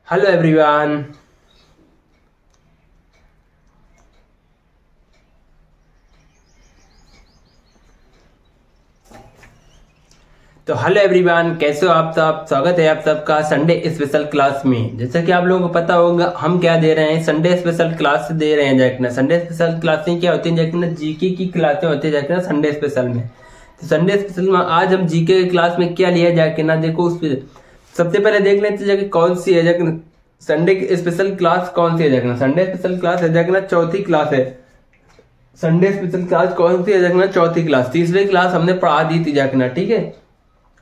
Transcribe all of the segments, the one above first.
Hello everyone. तो hello everyone, कैसे हो आप सब। स्वागत है आप सबका संडे स्पेशल क्लास में। जैसा कि आप लोगों को पता होगा हम क्या दे रहे हैं, संडे स्पेशल क्लास दे रहे हैं। जाकना संडे स्पेशल क्लासें क्या होती है, जाकना जीके की क्लासें होती है जाकना संडे स्पेशल में। तो संडे स्पेशल में आज हम जीके की क्लास में क्या लिया जाके ना, देखो उस पर सबसे पहले देख लेते हैं कौन सी है जाकना संडे स्पेशल क्लास कौन सी है। जाकना संडे स्पेशल क्लास है जाकना चौथी क्लास है। संडे स्पेशल क्लास कौन सी है जाकना चौथी क्लास। तीसरी क्लास हमने पढ़ा दी थी जाकना, ठीक है।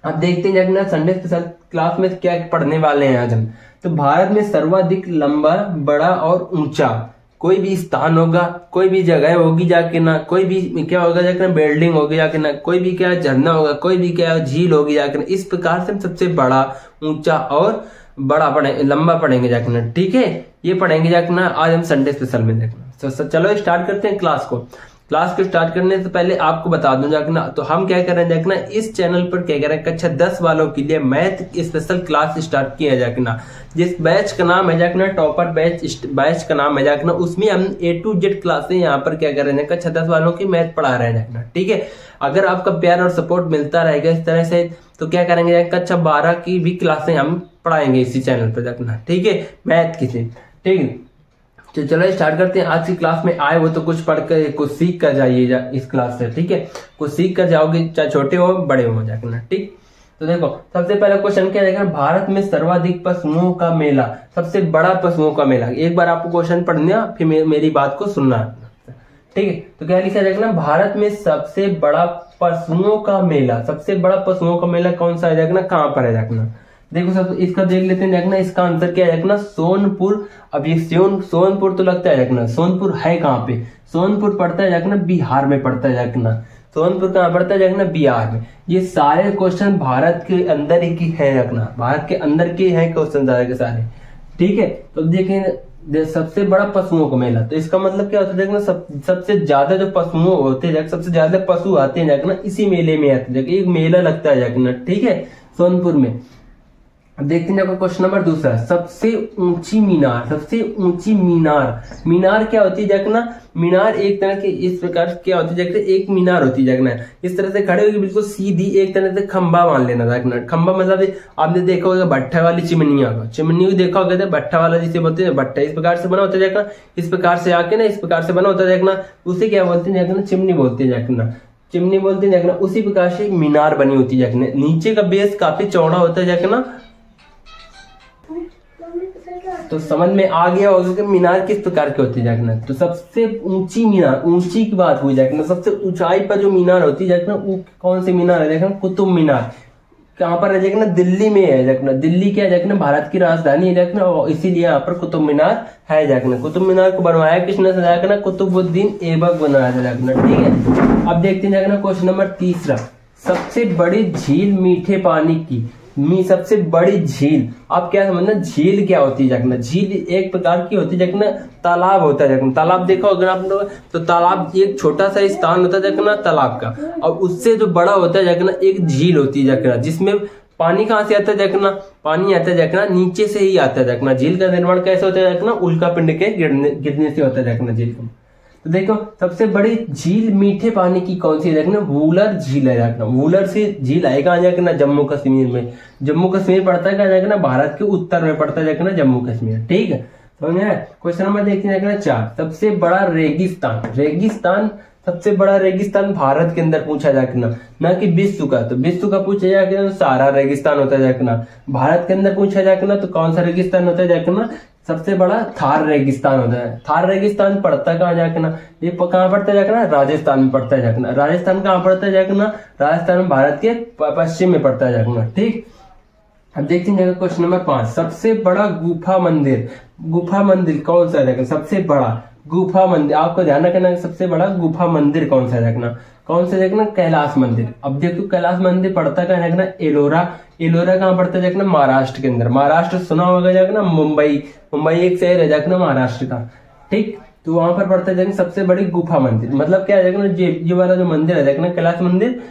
अब देखते हैं जाकना संडे स्पेशल क्लास में क्या पढ़ने वाले हैं आज हम। तो भारत में सर्वाधिक लंबा, बड़ा और ऊंचा कोई भी स्थान होगा, कोई भी जगह होगी जाके ना, कोई भी क्या होगा जाके ना, बिल्डिंग होगी जाके ना, कोई भी क्या झरना होगा, कोई भी क्या झील होगी जाके ना, इस प्रकार से हम सबसे बड़ा, ऊंचा और बड़ा पढ़ेंगे, लंबा पढ़ेंगे जाके ना, ठीक है। ये पढ़ेंगे जाके ना आज हम संडे स्पेशल में देखना। तो चलो स्टार्ट करते हैं क्लास को। क्लास को स्टार्ट करने से पहले आपको बता दूं जाकना, तो हम क्या कर रहे हैं जाकना, इस चैनल पर क्या कर रहे हैं, कक्षा 10 वालों के लिए मैथ स्पेशल क्लास स्टार्ट किया है जाकना। जिस बैच का नाम है जाकना टॉपर बैच का नाम है जाकना, उसमें हम A to Z क्लासें यहाँ पर क्या कर रहे हैं, कक्षा 10 वालों की मैथ पढ़ा रहे हैं जाकना, ठीक है। अगर आपका प्यार और सपोर्ट मिलता रहेगा इस तरह से, तो क्या करेंगे, कक्षा 12 की भी क्लासें हम पढ़ाएंगे इसी चैनल पर जाकना, ठीक है, मैथ की, ठीक है। तो चलो स्टार्ट करते हैं। आज की क्लास में आए हो तो कुछ पढ़ कर कुछ सीख कर जाइए इस क्लास से, ठीक है। कुछ सीख कर जाओगे, चाहे छोटे हो बड़े हो जाकर, ठीक। तो देखो सबसे पहला क्वेश्चन क्या है, भारत में सर्वाधिक पशुओं का मेला, सबसे बड़ा पशुओं का मेला। एक बार आपको क्वेश्चन पढ़ना, फिर मेरी बात को सुनना, ठीक है। तो क्या लिखा जाएगा, भारत में सबसे बड़ा पशुओं का मेला, सबसे बड़ा पशुओं का मेला कौन सा है जाकना, कहाँ पर है जाकना। देखो सब इसका देख लेते हैं जाकना, इसका आंसर क्या है जाकना, सोनपुर। अब ये सोनपुर तो लगता है जाकना, सोनपुर है कहाँ पे, सोनपुर पड़ता है जाकना बिहार में पड़ता है जाकना। सोनपुर कहाँ पड़ता है जाकना, बिहार में। ये सारे क्वेश्चन भारत के अंदर ही की है जाकना, भारत के अंदर के हैं क्वेश्चन सारे के सारे, ठीक है। तो देखें सबसे बड़ा पशुओं का मेला, तो इसका मतलब क्या होता है देखना, सबसे ज्यादा जो पशुओं होते हैं, सबसे ज्यादा पशु आते हैं जाकना इसी मेले में आते हैं। एक मेला लगता है जाकना, ठीक है, सोनपुर में। देखते हैं क्वेश्चन नंबर दूसरा, सबसे ऊंची मीनार, सबसे ऊंची मीनार। मीनार क्या होती है जाकना, मीनार एक तरह के इस प्रकार क्या होती है जाकना, एक मीनार होती है जाकना, इस तरह से खड़े होगी बिल्कुल सीधी, एक तरह से खंबा मान लेना जाकना। खंबा मतलब आपने देखा होगा भट्ठा वाली चिमनिया का, चिमनी को देखा होगा भट्ठा वाला जिसे बोलते हैं भट्ठा, इस प्रकार से बना होता है जाकना, इस प्रकार से आके ना इस प्रकार से बना होता है जाकना, उसे क्या बोलते हैं जाकना, चिमनी बोलते हैं जाकना, चिमनी बोलते हैं जाकना। उसी प्रकार से मीनार बनी होती है जाकना, नीचे का बेस काफी चौड़ा होता है जाकना। तो समझ में आ गया होगा कि मीनार किस प्रकार की होती है जाकना। तो सबसे ऊंची मीनार, ऊंची की बात हुई जाकना, सबसे ऊंचाई पर जो मीनार होती है जाकना, वो कौन सी मीनार है जाकना, कुतुब मीनार। कहाँ पर है जाकना, दिल्ली में है जाकना। दिल्ली क्या है जाकना, भारत की राजधानी है जाकना, और इसीलिए यहाँ पर कुतुब मीनार है जाकना। कुतुब मीनार को बनवाया किसने से जाकना, कुतुबुद्दीन ऐबक बनाया था जाकना, ठीक है। अब देखते हैं जाकना क्वेश्चन नंबर तीसरा, सबसे बड़ी झील मीठे पानी की, सबसे बड़ी झील। आप क्या समझना, झील क्या होती है जाकना, झील एक प्रकार की होती है जाकना, तालाब होता है जाकना। तालाब देखा अगर आप लोग, तो तालाब एक छोटा सा स्थान होता है जाकना तालाब का, और उससे जो बड़ा होता है जाकना एक झील होती है जाकना, जिसमें पानी कहाँ से आता है जाकना, पानी आता है जाकना नीचे से ही आता है जाकना। झील का निर्माण कैसे होता है जाकना, उल्का पिंड के गिरने से होता है जाकना झील का। तो देखो सबसे बड़ी झील मीठे पानी की कौन सी है जाकना, वूलर झील है जाकना। वूलर से झील है कहाँ जाकना, जम्मू कश्मीर में। जम्मू कश्मीर पड़ता है कहाँ जाकना, भारत के उत्तर में पड़ता है जाकना जम्मू कश्मीर, ठीक है। समझ में आया। क्वेश्चन नंबर देखते हैं जाकना 4, सबसे बड़ा रेगिस्तान। रेगिस्तान, सबसे बड़ा रेगिस्तान भारत के अंदर पूछा जाकना, ना कि विश्व का। तो विश्व का पूछा जाकना तो सारा रेगिस्तान होता है जाकना। भारत के अंदर पूछा जाकना तो कौन सा रेगिस्तान होता है जाकना, सबसे बड़ा थार रेगिस्तान होता है। थार रेगिस्तान पड़ता कहाँ जाकना, ये कहाँ पड़ता है जाकना, राजस्थान में पड़ता है जाकना। राजस्थान कहाँ पड़ता है जाकना, राजस्थान में भारत के पश्चिम में पड़ता है जाकना, ठीक। अब देखते हैं क्वेश्चन नंबर 5, सबसे बड़ा गुफा मंदिर। गुफा मंदिर कौन सा है, सबसे बड़ा गुफा मंदिर, आपको ध्यान रखना सबसे बड़ा गुफा मंदिर कौन सा है, कौन सा देखना, कैलाश मंदिर। अब देखो कैलाश मंदिर पड़ता है देखना एलोरा। एलोरा कहाँ पड़ता है देखना, महाराष्ट्र के अंदर। महाराष्ट्र सुना होगा देखना, मुंबई, मुंबई एक शहर है देखना महाराष्ट्र का, ठीक। तो वहां पर पड़ता है देखना सबसे बड़ी गुफा मंदिर। मतलब क्या है देखना, ये वाला जो मंदिर है देखना कैलाश मंदिर,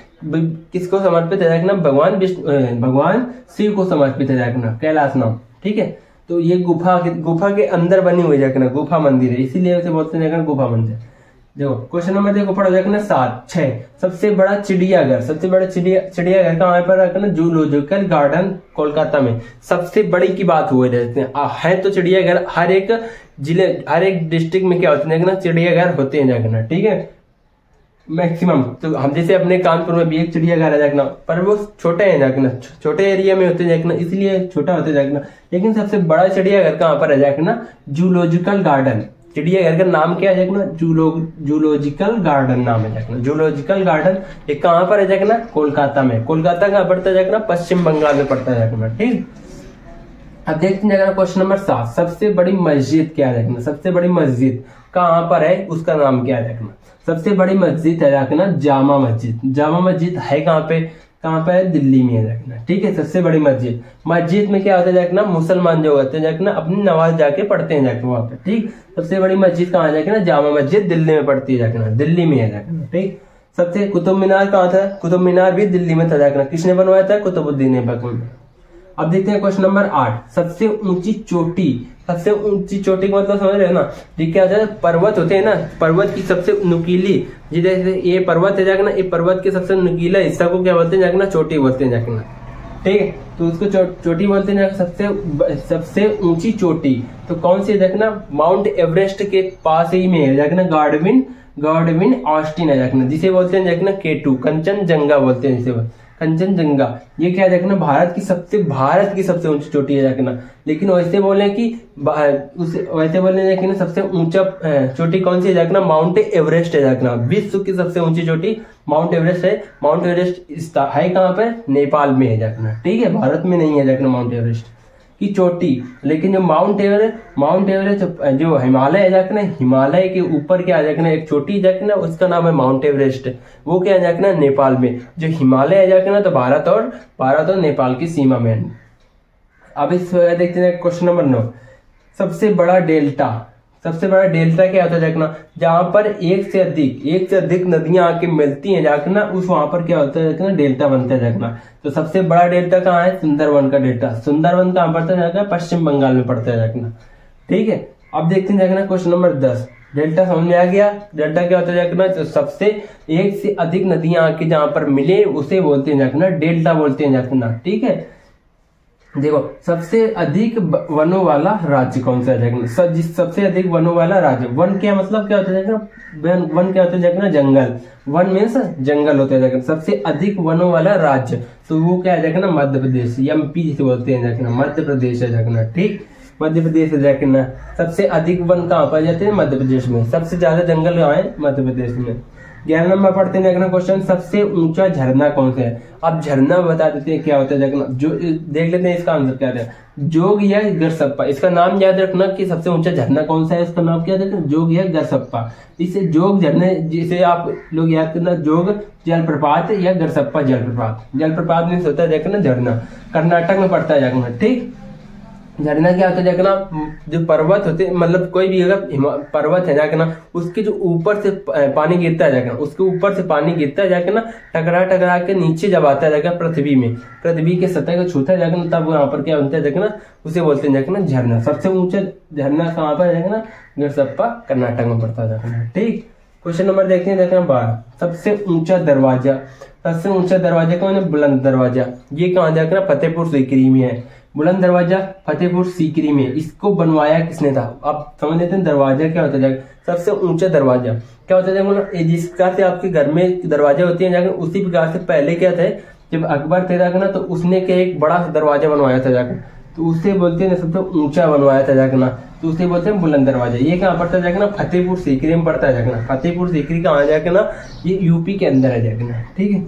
किसको समर्पित है देखना, भगवान शिव को समर्पित है देखना कैलाश नाम, ठीक है। तो ये गुफा के अंदर बनी हुई जाके ना गुफा मंदिर है, इसीलिए उसे बोलते हैं जाके गुफा मंदिर। देखो क्वेश्चन नंबर देखो पढ़ो जाके ना 6 सबसे बड़ा चिड़ियाघर, सबसे बड़ा चिड़ियाघर कहाँ पर रखना, जूलॉजिकल गार्डन कोलकाता में। सबसे बड़ी की बात हुई रहते हैं तो चिड़ियाघर हर एक जिले हर एक डिस्ट्रिक्ट में क्या होते हैं चिड़ियाघर होते हैं जाके, ठीक है, मैक्सिमम। तो हम जैसे अपने कानपुर में भी एक चिड़ियाघर है जाकना, पर वो छोटे हैं जाकना, छोटे एरिया में होते हैं जाकना, इसलिए छोटा होते जाकना। लेकिन सबसे बड़ा चिड़ियाघर कहाँ पर है जाकना, जूलॉजिकल गार्डन। चिड़ियाघर का नाम क्या है जाकना, जूलॉजिकल गार्डन नाम है जाकना, जूलॉजिकल गार्डन। ये कहाँ पर है जाकना, कोलकाता में। कोलकाता कहाँ पड़ता है जाकना, पश्चिम बंगाल में पड़ता है जाकना, ठीक। अब देखते हैं क्वेश्चन नंबर 7, सबसे बड़ी मस्जिद क्या है जाकना, सबसे बड़ी मस्जिद कहाँ पर है, उसका नाम क्या है जाकना। सबसे बड़ी मस्जिद है जाकना जामा मस्जिद। जामा मस्जिद है कहाँ पे है, दिल्ली में है जाकना, ठीक है। सबसे बड़ी मस्जिद में क्या होता है जाकना, मुसलमान जो होते हैं जाकना अपनी नमाज जाके पढ़ते हैं जाके वहां पे, ठीक। सबसे बड़ी मस्जिद कहाँ है जाकना, जामा मस्जिद दिल्ली में पड़ती है जाकना, दिल्ली में है जाकना, ठीक। सबसे कुतुब मीनार कहाँ था, कुतुब मीनार भी दिल्ली में था जाकना, किसने बनवाया था, कुतुबुद्दीन ऐबक। अब देखते हैं क्वेश्चन नंबर 8, सबसे ऊंची चोटी। सबसे ऊंची चोटी का मतलब समझ रहे हो ना, ये क्या होता है, पर्वत होते हैं ना, पर्वत की सबसे नुकीली, जैसे ये पर्वत है जाके ना, ये पर्वत के सबसे नुकीला हिस्सा को क्या बोलते हैं जाके ना, चोटी बोलते हैं जाके ना, ठीक है। तो उसको चोटी बोलते हैं, सबसे ऊंची चोटी तो कौन सी है जाके ना, माउंट एवरेस्ट के पास ही में है जाके ना, गार्डविन ऑस्टिन है जाके ना, जिसे बोलते हैं जाके ना K2, कंचनजंगा बोलते हैं जिसे, कंचनजंगा। ये क्या है देखना, भारत की सबसे ऊंची चोटी है जाके ना। लेकिन वैसे बोले कि सबसे ऊंचा चोटी कौन सी है जाके ना, माउंट एवरेस्ट है जाके ना। विश्व की सबसे ऊंची चोटी माउंट एवरेस्ट है। माउंट एवरेस्ट है कहाँ पे, नेपाल में है जाके ना, ठीक है, भारत में नहीं है जाके ना माउंट एवरेस्ट की चोटी। लेकिन जो माउंट एवरेस्ट जो हिमालय है जाके ना, हिमालय के ऊपर क्या है जाके ना, एक चोटी जाके ना, उसका नाम है माउंट एवरेस्ट। वो क्या है जाके ना, नेपाल में। जो हिमालय है जाके ना, तो भारत और नेपाल की सीमा में। अब इस देखते हैं क्वेश्चन नंबर 9, सबसे बड़ा डेल्टा क्या होता है जाके ना, जहां पर एक से अधिक नदियां आके मिलती हैं जाके ना, उस वहां पर क्या होता है जाके ना, डेल्टा बनता है जाके ना। तो सबसे बड़ा डेल्टा कहाँ है, सुंदरवन का डेल्टा। सुंदरवन कहाँ पड़ता है जाके, पश्चिम बंगाल में पड़ता है जाके ना, ठीक है। अब देखते हैं जाके ना क्वेश्चन नंबर 10, डेल्टा समझ में आ गया। डेल्टा क्या होता है जाके ना, तो सबसे एक से अधिक नदियां आके जहां पर मिले उसे बोलते हैं जाके ना, डेल्टा बोलते हैं जाके ना, ठीक है। देखो सबसे अधिक वनों वाला राज्य कौन सा है, सबसे अधिक वनों वाला राज्य। वन क्या मतलब क्या होता है, वन क्या होता है जाके ना, जंगल। वन मीन्स जंगल होता है जाके। सबसे अधिक वनों वाला राज्य तो वो क्या है जाके ना, मध्य प्रदेश, MP जिसे बोलते हैं जाके ना, मध्य प्रदेश है जाके ना, ठीक, मध्य प्रदेश है जाके ना। सबसे अधिक वन कहाँ पाए जाते हैं, मध्य प्रदेश में। सबसे ज्यादा जंगल कहाँ है, मध्य प्रदेश में। 11 नंबर पढ़ते हैं क्वेश्चन, सबसे ऊंचा झरना कौन सा है। अब झरना बता देते हैं क्या होता है देखना, जो देख लेते हैं इसका आंसर क्या है, जोग या गरसप्पा। इसका नाम याद रखना कि सबसे ऊंचा झरना कौन सा है, इसका नाम क्या है, जोग या गरसप्पा। इसे जोग झरने जिसे आप लोग याद करना, जोग जलप्रपात या गरसप्पा जलप्रपात। जलप्रपात में होता है देखना झरना, कर्नाटक में पड़ता है जाके, ठीक। झरना क्या होता है जाके ना, जो पर्वत होते मतलब कोई भी अगर पर्वत है जाके ना, उसके जो ऊपर से पानी गिरता है जाके ना, उसके ऊपर से पानी गिरता है जाके ना, टकरा के नीचे जब आता है जाके पृथ्वी में, पृथ्वी के सतह को छूता है जाके ना, तब वहां पर क्या बनता है जाके ना, उसे बोलते हैं जाके ना झरना। सबसे ऊंचा झरना कहाँ पर है जाके ना, गरसप्पा कर्नाटक में पड़ता है जाके ना, ठीक। क्वेश्चन नंबर देखते हैं जाके ना 12, सबसे ऊंचा दरवाजा। सबसे ऊंचा दरवाजा कौन है, बुलंद दरवाजा। ये कहाँ जाके ना, फतेहपुर सीकरी में है। बुलंद दरवाजा फतेहपुर सीकरी में। इसको बनवाया किसने था, आप समझ लेते हैं दरवाजा क्या होता है। सबसे ऊंचा दरवाजा क्या होता है, मतलब जिस प्रकार से आपके घर में दरवाजे होते हैं जाकर, उसी प्रकार से पहले क्या था, जब अकबर थे जाकर ना, तो उसने क्या एक बड़ा दरवाजा बनवाया था जाकर, तो उससे बोलते हैं सबसे ऊंचा बनवाया था जाकर ना, तो उसे बोलते हैं बुलंद दरवाजा। ये कहाँ पड़ता है जाकर ना, फतेहपुर सीकरी में पड़ता है जाकर ना। फतेहपुर सीकरी कहाँ जाकर ना, ये यूपी के अंदर है जाकर ना, ठीक है।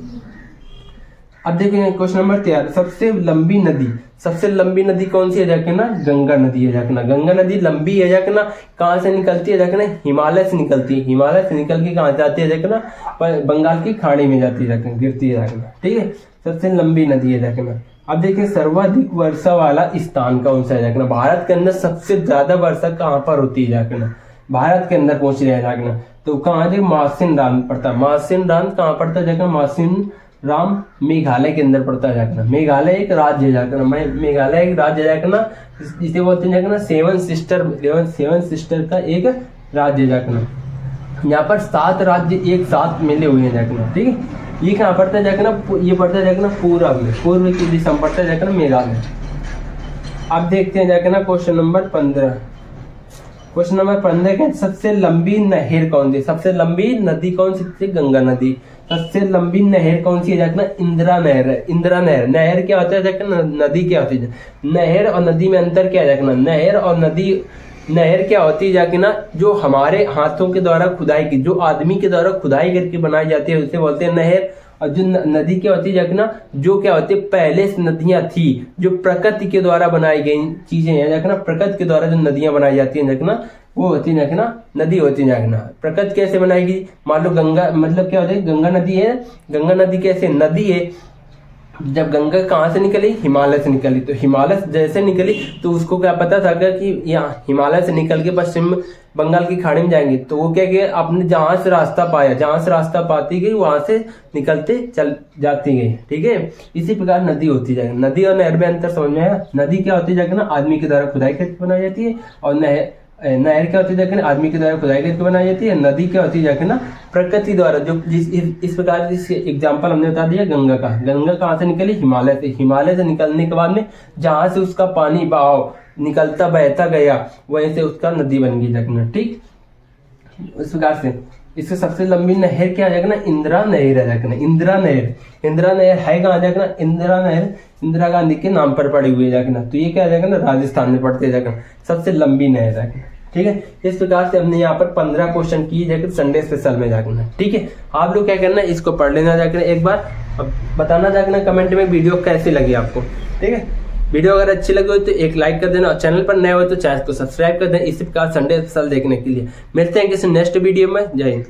अब देखेंगे क्वेश्चन नंबर 13, सबसे लंबी नदी। सबसे लंबी नदी कौन सी है जाके ना, गंगा नदी है जाके ना। गंगा नदी लंबी है जाके ना, कहाँ से निकलती है जाके ना, हिमालय से निकलती है। हिमालय से निकल के कहाँ जाती है जाके ना, बंगाल की खाड़ी में जाती है जाके, गिरती है जाके ना, ठीक है। सबसे लंबी नदी है जाके ना। अब देखिए सर्वाधिक वर्षा वाला स्थान कौन सा है जाके ना। भारत के अंदर सबसे ज्यादा वर्षा कहाँ पर होती है जाके ना, भारत के अंदर पहुंच रहे हैं जाके ना, तो कहाँ मासिन रान पड़ता है। मासिन रान कहाँ पड़ता है जाके, राम मेघालय के अंदर पड़ता है जाकना। मेघालय एक राज्य है जाकना, मेघालय एक राज्य है जाकना, जिसे बोलते हैं जाकना सेवन सिस्टर का एक राज्य जाकना। यहाँ पर 7 राज्य एक साथ मिले हुए हैं जाकना, ठीक है। ये कहाँ पड़ता है जाकना, ये पड़ता है जाकना पूर्व की दिशा में पड़ता है जाकना मेघालय। अब देखते हैं जाकना क्वेश्चन नंबर 15। क्वेश्चन नंबर 15 के सबसे लंबी नहर कौन सी, सबसे लंबी नदी कौन सी थी, गंगा नदी। सबसे लंबी नहर कौन सी है जाकना, इंदिरा नहर है। इंदिरा नहर, नहर क्या होता है जाकना, नदी क्या होती है। नहर और नदी में अंतर क्या है जाकना, नहर और नदी, नहर क्या होती है जाकना, जो हमारे हाथों के द्वारा खुदाई की, जो आदमी के द्वारा खुदाई करके बनाई जाती है उसे बोलते हैं नहर। और जो नदी क्या होती है जाकना, जो क्या होती है पहले से नदियां थी, जो प्रकृति के द्वारा बनाई गई चीजें हैं जाकना, प्रकृति के द्वारा जो नदियां बनाई जाती है जाकना, वो होती है जाकना नदी होती है जाकना। प्रकृति कैसे बनाएगी, मान लो गंगा, मतलब क्या होता है गंगा नदी है, गंगा नदी कैसे नदी है, जब गंगा कहाँ से निकली, हिमालय से निकली, तो हिमालय जैसे निकली तो उसको क्या पता था कि यहाँ हिमालय से निकल के पश्चिम बंगाल की खाड़ी में जाएंगे, तो वो क्या किया, आपने जहां से रास्ता पाया, जहां से रास्ता पाती गई वहां से निकलते चल जाती गई, ठीक है। इसी प्रकार नदी होती जाएगी। नदी और नहर में अंतर समझ में आया। नदी क्या होती है ना, आदमी के द्वारा खुदाई करके बनाई जाती है, और नहर क्या होती है आदमी के द्वारा खुदाई करके बनाई जाती है। नदी क्या होती है ना, प्रकृति द्वारा, जो इस प्रकार जिस एग्जाम्पल हमने बता दिया गंगा का। गंगा कहाँ से निकली, हिमालय से। हिमालय से निकलने के बाद में जहां से उसका पानी बहाव निकलता बहता गया, वहीं से उसका नदी बन गई जगना, ठीक। इस प्रकार से इससे सबसे लंबी नहर क्या है ना, इंदिरा नहर है जगना। इंदिरा नहर है कहाँ जगना, इंदिरा नहर इंदिरा गांधी के नाम पर पड़ी हुई है जगना। तो ये क्या है ना, राजस्थान में पड़ते है जगना, सबसे लंबी नहर है, ठीक है। इस प्रकार से हमने यहाँ पर 15 क्वेश्चन किए जाकर संडे स्पेशल में जाकर, ठीक है। आप लोग क्या करना, इसको पढ़ लेना जाकर एक बार, बताना जाकर कमेंट में वीडियो कैसी लगी आपको, ठीक है। वीडियो अगर अच्छी लगी हो तो एक लाइक कर देना, और चैनल पर नए हो तो चैनल को सब्सक्राइब कर देना, इसी प्रकार संडे स्पेशल देखने के लिए। मिलते हैं किसी नेक्स्ट वीडियो में। जय हिंद।